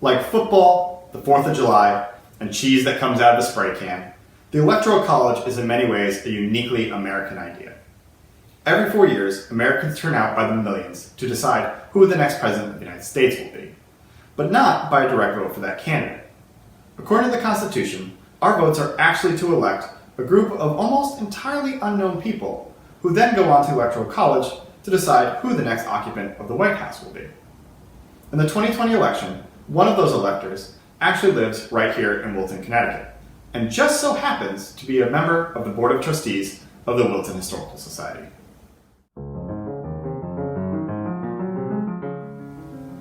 Like football, the 4th of July, and cheese that comes out of a spray can, the Electoral College is in many ways a uniquely American idea. Every 4 years, Americans turn out by the millions to decide who the next president of the United States will be, but not by a direct vote for that candidate. According to the Constitution, our votes are actually to elect a group of almost entirely unknown people who then go on to the Electoral College to decide who the next occupant of the White House will be. In the 2020 election, one of those electors actually lives right here in Wilton, Connecticut, and just so happens to be a member of the Board of Trustees of the Wilton Historical Society.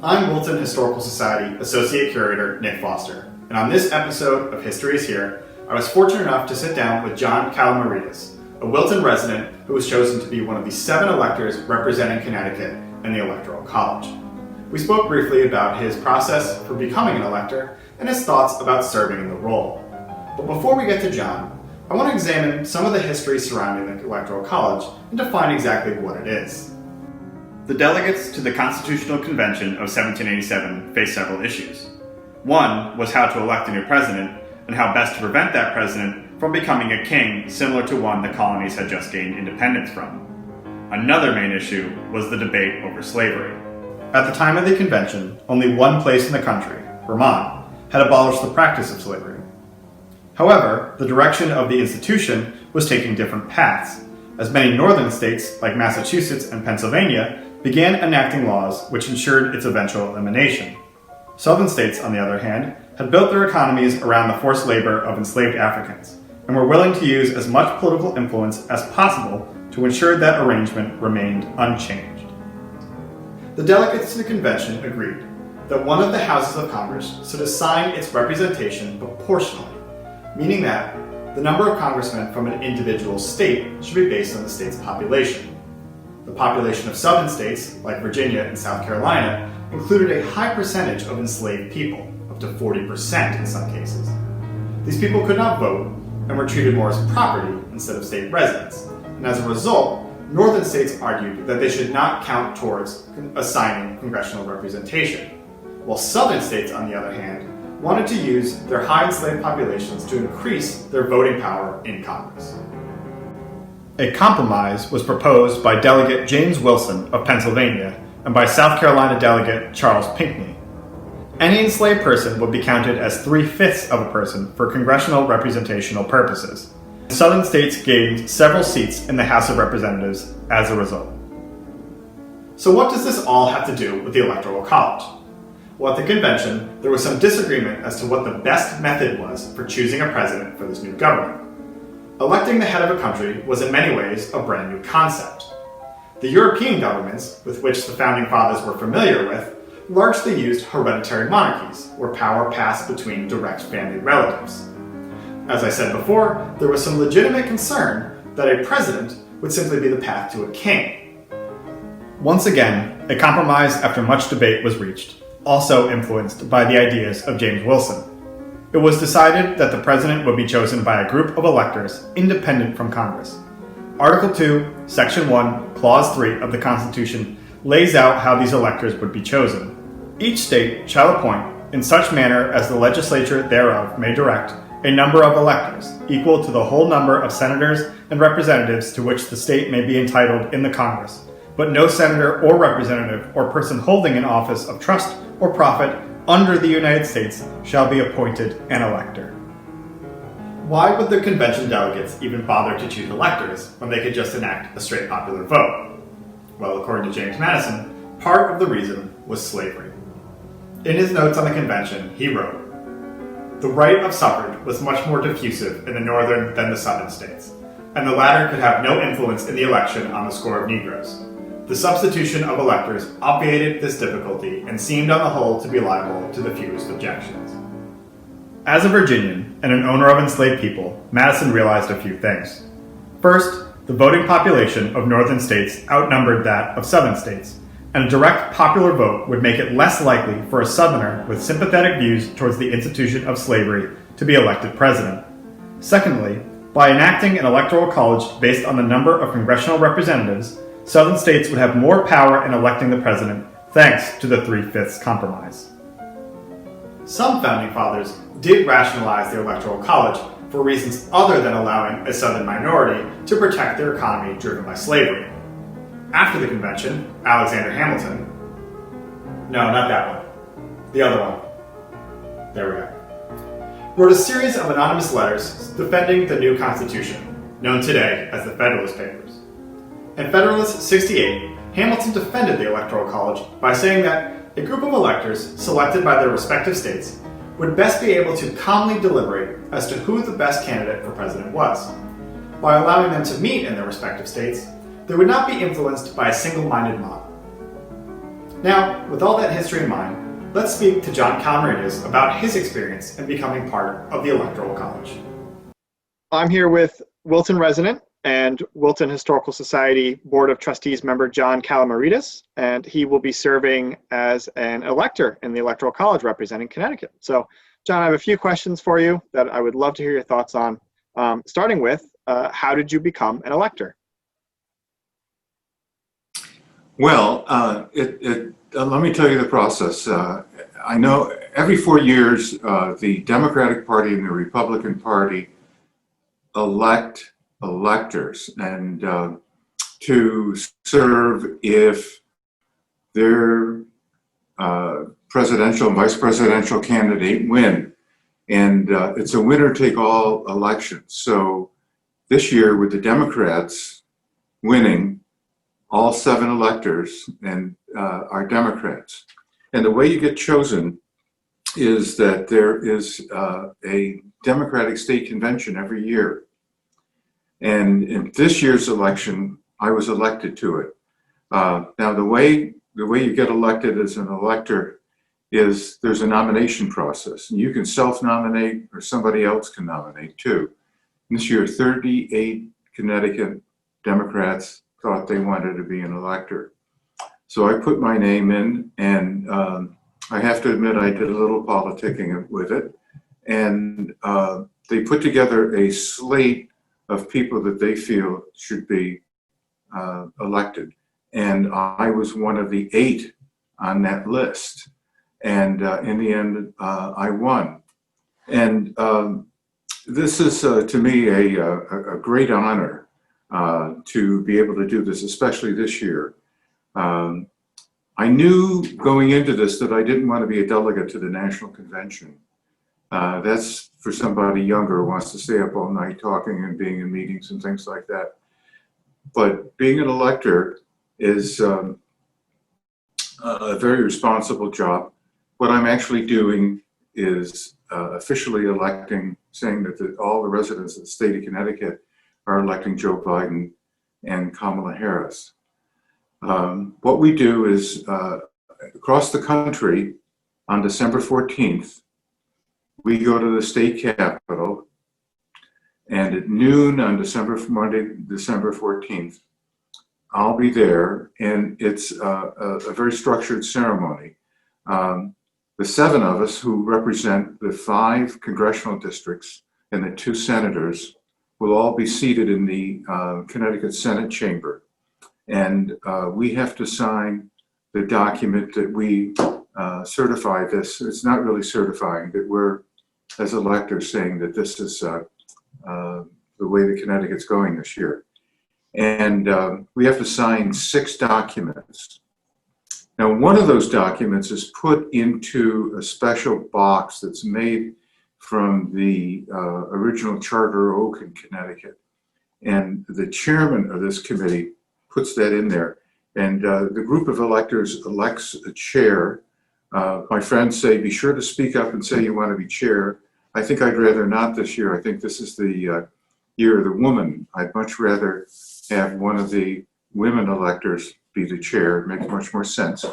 I'm Wilton Historical Society Associate Curator Nick Foster, and on this episode of History is Here, I was fortunate enough to sit down with John Kalamarides, a Wilton resident who was chosen to be one of the 7 electors representing Connecticut in the Electoral College. We spoke briefly about his process for becoming an elector and his thoughts about serving in the role. But before we get to John, I want to examine some of the history surrounding the Electoral College and define exactly what it is. The delegates to the Constitutional Convention of 1787 faced several issues. One was how to elect a new president and how best to prevent that president from becoming a king similar to one the colonies had just gained independence from. Another main issue was the debate over slavery. At the time of the convention, only one place in the country, Vermont, had abolished the practice of slavery. However, the direction of the institution was taking different paths, as many northern states, like Massachusetts and Pennsylvania, began enacting laws which ensured its eventual elimination. Southern states, on the other hand, had built their economies around the forced labor of enslaved Africans, and were willing to use as much political influence as possible to ensure that arrangement remained unchanged. The delegates to the convention agreed that one of the houses of Congress should assign its representation proportionally, meaning that the number of congressmen from an individual state should be based on the state's population. The population of southern states, like Virginia and South Carolina, included a high percentage of enslaved people, up to 40% in some cases. These people could not vote and were treated more as property instead of state residents, and as a result, northern states argued that they should not count towards assigning congressional representation, while southern states, on the other hand, wanted to use their high enslaved populations to increase their voting power in Congress. A compromise was proposed by Delegate James Wilson of Pennsylvania and by South Carolina Delegate Charles Pinckney. Any enslaved person would be counted as 3/5 of a person for congressional representational purposes. Southern states gained several seats in the House of Representatives as a result. So what does this all have to do with the Electoral College? Well, at the convention, there was some disagreement as to what the best method was for choosing a president for this new government. Electing the head of a country was in many ways a brand new concept. The European governments, with which the Founding Fathers were familiar with, largely used hereditary monarchies, where power passed between direct family relatives. As I said before, there was some legitimate concern that a president would simply be the path to a king. Once again, a compromise after much debate was reached, also influenced by the ideas of James Wilson. It was decided that the president would be chosen by a group of electors independent from Congress. Article 2, Section 1, Clause 3 of the Constitution lays out how these electors would be chosen. Each state shall appoint, in such manner as the legislature thereof may direct, a number of electors, equal to the whole number of senators and representatives to which the state may be entitled in the Congress, but no senator or representative or person holding an office of trust or profit under the United States shall be appointed an elector. Why would the convention delegates even bother to choose electors when they could just enact a straight popular vote? Well, according to James Madison, part of the reason was slavery. In his notes on the convention, he wrote, "The right of suffrage was much more diffusive in the northern than the southern states, and the latter could have no influence in the election on the score of Negroes. The substitution of electors obviated this difficulty and seemed on the whole to be liable to the fewest objections." As a Virginian and an owner of enslaved people, Madison realized a few things. First, the voting population of northern states outnumbered that of southern states, and a direct popular vote would make it less likely for a southerner with sympathetic views towards the institution of slavery to be elected president. Secondly, by enacting an electoral college based on the number of congressional representatives, southern states would have more power in electing the president thanks to the 3/5 compromise. Some founding fathers did rationalize the Electoral College for reasons other than allowing a Southern minority to protect their economy driven by slavery. After the convention, Alexander Hamilton, no, not that one, the other one, there we go, wrote a series of anonymous letters defending the new Constitution, known today as the Federalist Papers. In Federalist 68, Hamilton defended the Electoral College by saying that a group of electors selected by their respective states would best be able to calmly deliberate as to who the best candidate for president was. By allowing them to meet in their respective states, they would not be influenced by a single-minded mob. Now, with all that history in mind, let's speak to John Kalamarides about his experience in becoming part of the Electoral College. I'm here with Wilton resident and Wilton Historical Society Board of Trustees member John Kalamarides, and he will be serving as an elector in the Electoral College representing Connecticut. So, John, I have a few questions for you that I would love to hear your thoughts on, starting with, how did you become an elector? Well, let me tell you the process. I know every 4 years, the Democratic Party and the Republican Party elect electors and to serve if their presidential and vice presidential candidate win. And it's a winner-take-all election. So this year, with the Democrats winning, all 7 electors and are Democrats. And the way you get chosen is that there is a Democratic state convention every year. And in this year's election, I was elected to it. Now, the way you get elected as an elector is there's a nomination process. And you can self-nominate or somebody else can nominate too. This year, 38 Connecticut Democrats thought they wanted to be an elector. So I put my name in, and I have to admit I did a little politicking with it. And they put together a slate of people that they feel should be elected. And I was one of the 8 on that list. And in the end, I won. And this is, to me, a great honor to be able to do this, especially this year. I knew going into this that I didn't want to be a delegate to the National Convention. That's for somebody younger who wants to stay up all night talking and being in meetings and things like that. But being an elector is a very responsible job. What I'm actually doing is officially electing, saying that all the residents of the state of Connecticut are electing Joe Biden and Kamala Harris. What we do is across the country on December 14th, we go to the state capitol, and at noon on Monday, December 14th, I'll be there, and it's a very structured ceremony. The 7 of us who represent the 5 congressional districts and the 2 senators will all be seated in the Connecticut Senate chamber. And we have to sign the document that we certify this. It's not really certifying, but we're, as electors, saying that this is the way that Connecticut's going this year. And we have to sign 6 documents. Now, one of those documents is put into a special box that's made from the original Charter Oak in Connecticut. And the chairman of this committee puts that in there. And the group of electors elects a chair. My friends say, be sure to speak up and say you want to be chair. I think I'd rather not this year. I think this is the year of the woman. I'd much rather have one of the women electors be the chair. It makes much more sense.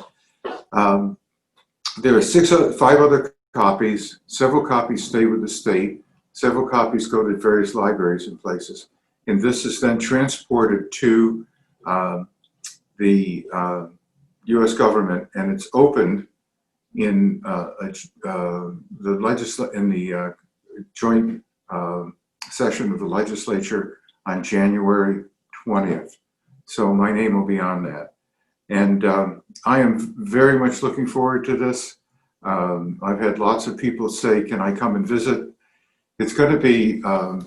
There are 5 other copies. Several copies stay with the state. Several copies go to various libraries and places. And this is then transported to the U.S. government, and it's opened in the joint session of the legislature on January 20th. So my name will be on that. And I am very much looking forward to this. I've had lots of people say, "Can I come and visit?" It's going to be a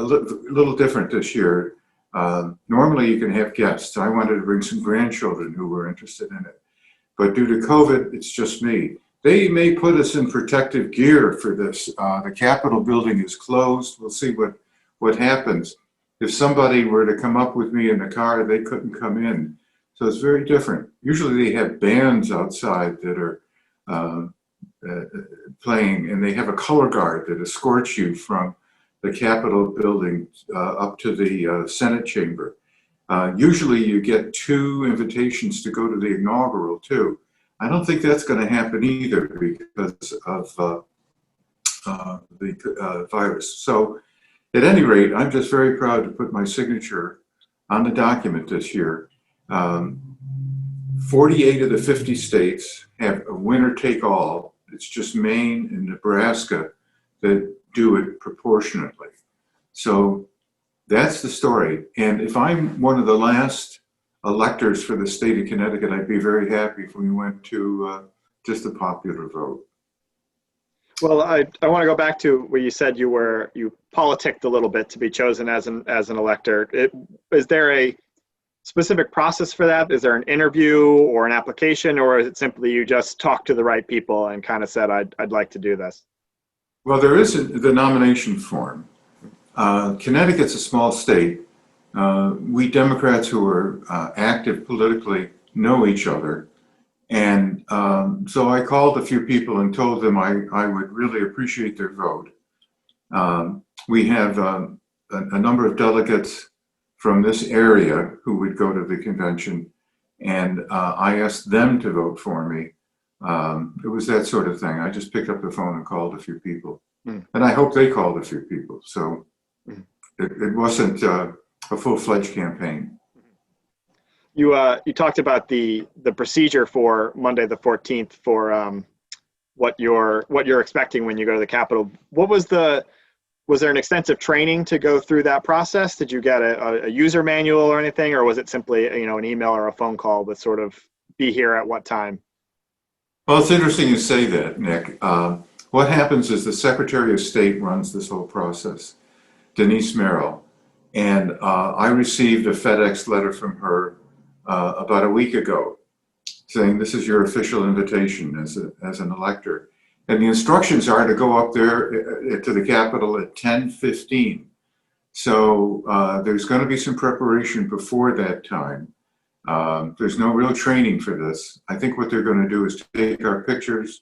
little different this year. Normally, you can have guests. I wanted to bring some grandchildren who were interested in it, but due to COVID, it's just me. They may put us in protective gear for this. The Capitol building is closed. We'll see what happens. If somebody were to come up with me in the car, they couldn't come in. So it's very different. Usually they have bands outside that are playing, and they have a color guard that escorts you from the Capitol building up to the Senate chamber. Usually you get 2 invitations to go to the inaugural too. I don't think that's going to happen either because of the virus. So at any rate, I'm just very proud to put my signature on the document this year. 48 of the 50 states have a winner take all. It's just Maine and Nebraska that do it proportionately. So that's the story. And if I'm one of the last electors for the state of Connecticut, I'd be very happy if we went to just a popular vote. Well, I want to go back to where you said you politicked a little bit to be chosen as an elector. Is there a specific process for that? Is there an interview or an application, or is it simply you just talk to the right people and kind of said, I'd like to do this? Well, there is the nomination form. Connecticut's a small state. We Democrats who are active politically know each other. And so I called a few people and told them I would really appreciate their vote. We have a number of delegates from this area who would go to the convention, and I asked them to vote for me. It was that sort of thing. I just picked up the phone and called a few people. And I hope they called a few people. So it wasn't a full-fledged campaign. You talked about the procedure for Monday the 14th for what you're expecting when you go to the Capitol. Was there an extensive training to go through that process? Did you get a user manual or anything, or was it simply an email or a phone call with sort of be here at what time? Well, it's interesting you say that, Nick. What happens is the Secretary of State runs this whole process, Denise Merrill, and I received a FedEx letter from her about a week ago saying this is your official invitation as an elector. And the instructions are to go up there to the Capitol at 10:15. So there's going to be some preparation before that time. There's no real training for this. I think what they're going to do is take our pictures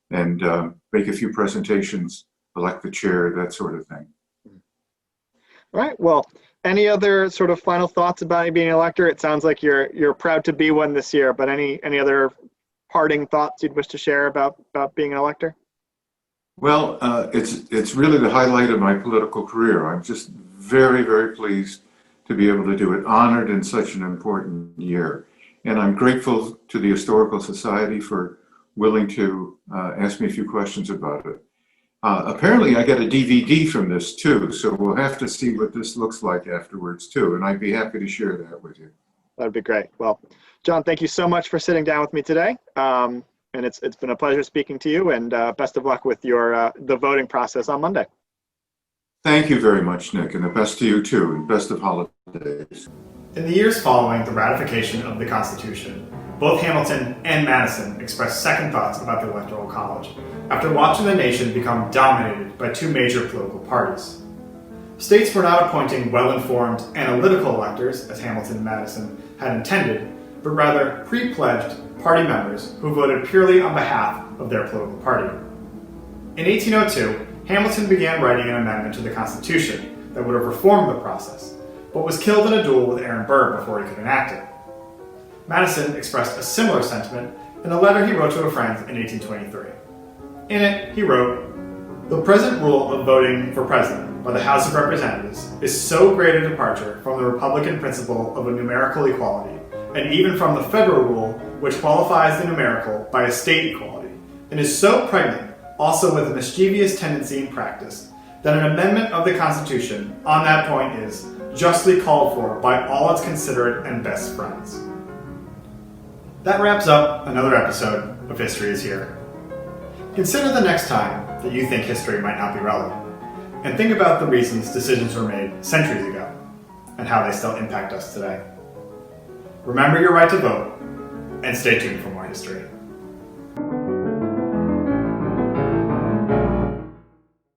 and make a few presentations, elect the chair, that sort of thing. All right. Well, any other sort of final thoughts about being an elector? It sounds like you're proud to be one this year, but any other parting thoughts you'd wish to share about being an elector? Well, it's really the highlight of my political career. I'm just very, very pleased to be able to do it, honored in such an important year. And I'm grateful to the Historical Society for willing to ask me a few questions about it. Apparently I get a DVD from this too, so we'll have to see what this looks like afterwards too, and I'd be happy to share that with you. That'd be great. Well, John, thank you so much for sitting down with me today. And it's been a pleasure speaking to you, and best of luck with your the voting process on Monday. Thank you very much, Nick, and the best to you too, and best of holidays. In the years following the ratification of the Constitution, both Hamilton and Madison expressed second thoughts about the Electoral College after watching the nation become dominated by 2 major political parties. States were not appointing well-informed, analytical electors, as Hamilton and Madison had intended, but rather pre-pledged party members who voted purely on behalf of their political party. In 1802, Hamilton began writing an amendment to the Constitution that would have reformed the process, but was killed in a duel with Aaron Burr before he could enact it. Madison expressed a similar sentiment in a letter he wrote to a friend in 1823. In it, he wrote, "The present rule of voting for president by the House of Representatives is so great a departure from the Republican principle of a numerical equality, and even from the federal rule which qualifies the numerical by a state equality, and is so pregnant also with a mischievous tendency in practice, that an amendment of the Constitution on that point is justly called for by all its considerate and best friends." That wraps up another episode of History is Here. Consider the next time that you think history might not be relevant, and think about the reasons decisions were made centuries ago, and how they still impact us today. Remember your right to vote, and stay tuned for more history.